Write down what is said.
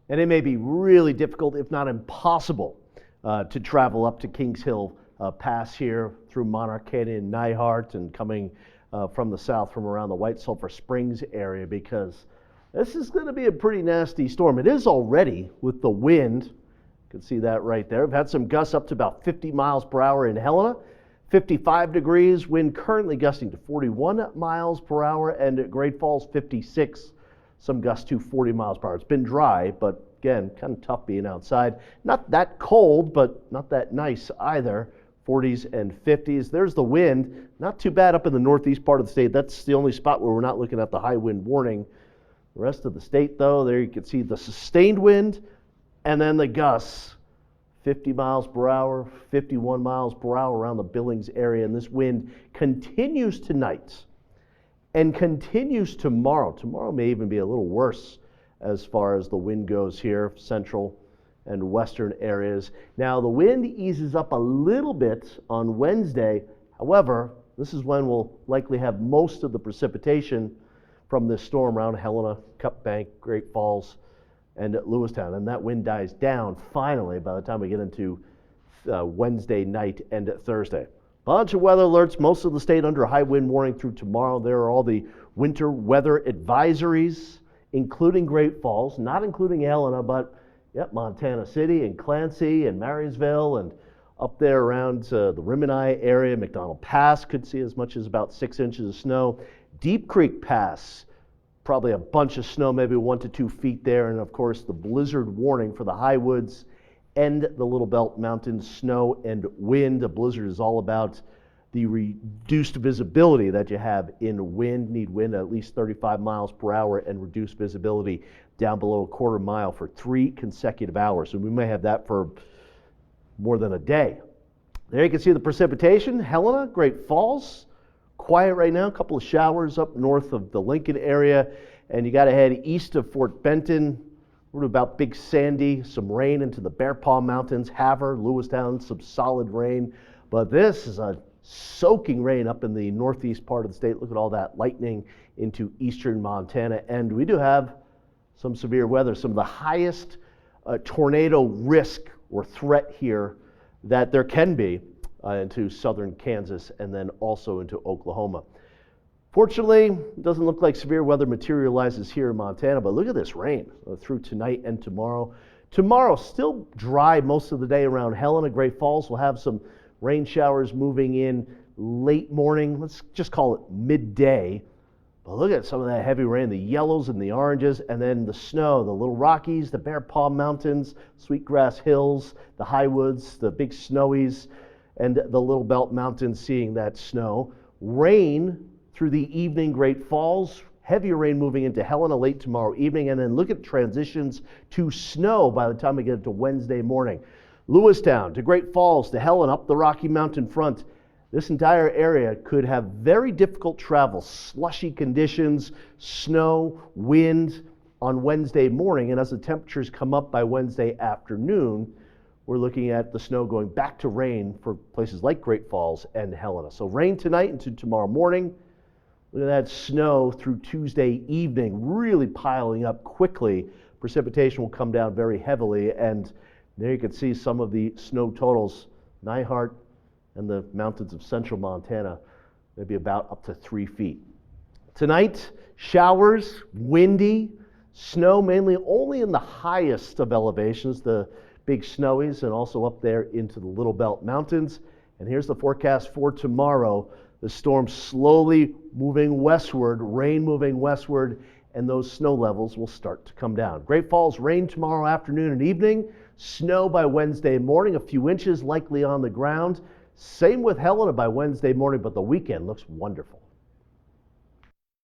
And it may be really difficult, if not impossible, to travel up to Kings Hill Pass here through Monarch Canyon, Nyhart, and coming from the south from around the White Sulphur Springs area, because this is going to be a pretty nasty storm. It is already with the wind. You can see that right there. We've had some gusts up to about 50 miles per hour in Helena. 55 degrees, wind currently gusting to 41 miles per hour, and at Great Falls 56, some gusts to 40 miles per hour. It's been dry, but again, kind of tough being outside. Not that cold, but not that nice either. 40s and 50s. There's the wind. Not too bad up in the northeast part of the state. That's the only spot where we're not looking at the high wind warning. The rest of the state, though, there you can see the sustained wind and then the gusts. 50 miles per hour, 51 miles per hour around the Billings area. And this wind continues tonight and continues tomorrow. Tomorrow may even be a little worse as far as the wind goes here, central and western areas. Now, the wind eases up a little bit on Wednesday. However, this is when we'll likely have most of the precipitation from this storm around Helena, Cut Bank, Great Falls, and at Lewistown, and that wind dies down finally by the time we get into Wednesday night and Thursday. Bunch of weather alerts, most of the state under high wind warning through tomorrow. There are all the winter weather advisories, including Great Falls, not including Helena, but Montana City and Clancy and Marysville and up there around the Rimini area. McDonald Pass could see as much as about 6 inches of snow. Deep Creek Pass, probably a bunch of snow, maybe 1 to 2 feet there. And of course, the blizzard warning for the high woods and the Little Belt Mountains, snow and wind. A blizzard is all about the reduced visibility that you have in wind. Need wind at least 35 miles per hour and reduced visibility down below a quarter mile for 3 consecutive hours. So we may have that for more than a day. There you can see the precipitation. Helena, Great Falls, quiet right now. A couple of showers up north of the Lincoln area. And you got to head east of Fort Benton. We're about Big Sandy, some rain into the Bear Paw Mountains, Havre, Lewistown, some solid rain. But this is a soaking rain up in the northeast part of the state. Look at all that lightning into eastern Montana. And we do have some severe weather, some of the highest tornado risk or threat here that there can be into southern Kansas and then also into Oklahoma. Fortunately, it doesn't look like severe weather materializes here in Montana, but look at this rain through tonight and tomorrow. Tomorrow, still dry most of the day around Helena. Great Falls will have some rain showers moving in late morning. Let's just call it midday. But look at some of that heavy rain, the yellows and the oranges, and then the snow, the Little Rockies, the Bear Paw Mountains, Sweetgrass Hills, the High Woods, the Big Snowies, and the Little Belt Mountains seeing that snow. Rain through the evening, Great Falls, heavier rain moving into Helena late tomorrow evening, and then look at transitions to snow by the time we get to Wednesday morning. Lewistown to Great Falls to Helena up the Rocky Mountain front. This entire area could have very difficult travel, slushy conditions, snow, wind on Wednesday morning, and as the temperatures come up by Wednesday afternoon, we're looking at the snow going back to rain for places like Great Falls and Helena. So rain tonight into tomorrow morning. Look at that snow through Tuesday evening, really piling up quickly. Precipitation will come down very heavily, and there you can see some of the snow totals. Nyhart and the mountains of central Montana, maybe about up to 3 feet. Tonight, showers, windy, snow mainly only in the highest of elevations, the Big Snowies, and also up there into the Little Belt Mountains. And here's the forecast for tomorrow. The storm slowly moving westward, rain moving westward, and those snow levels will start to come down. Great Falls, rain tomorrow afternoon and evening. Snow by Wednesday morning, a few inches likely on the ground. Same with Helena by Wednesday morning, but the weekend looks wonderful.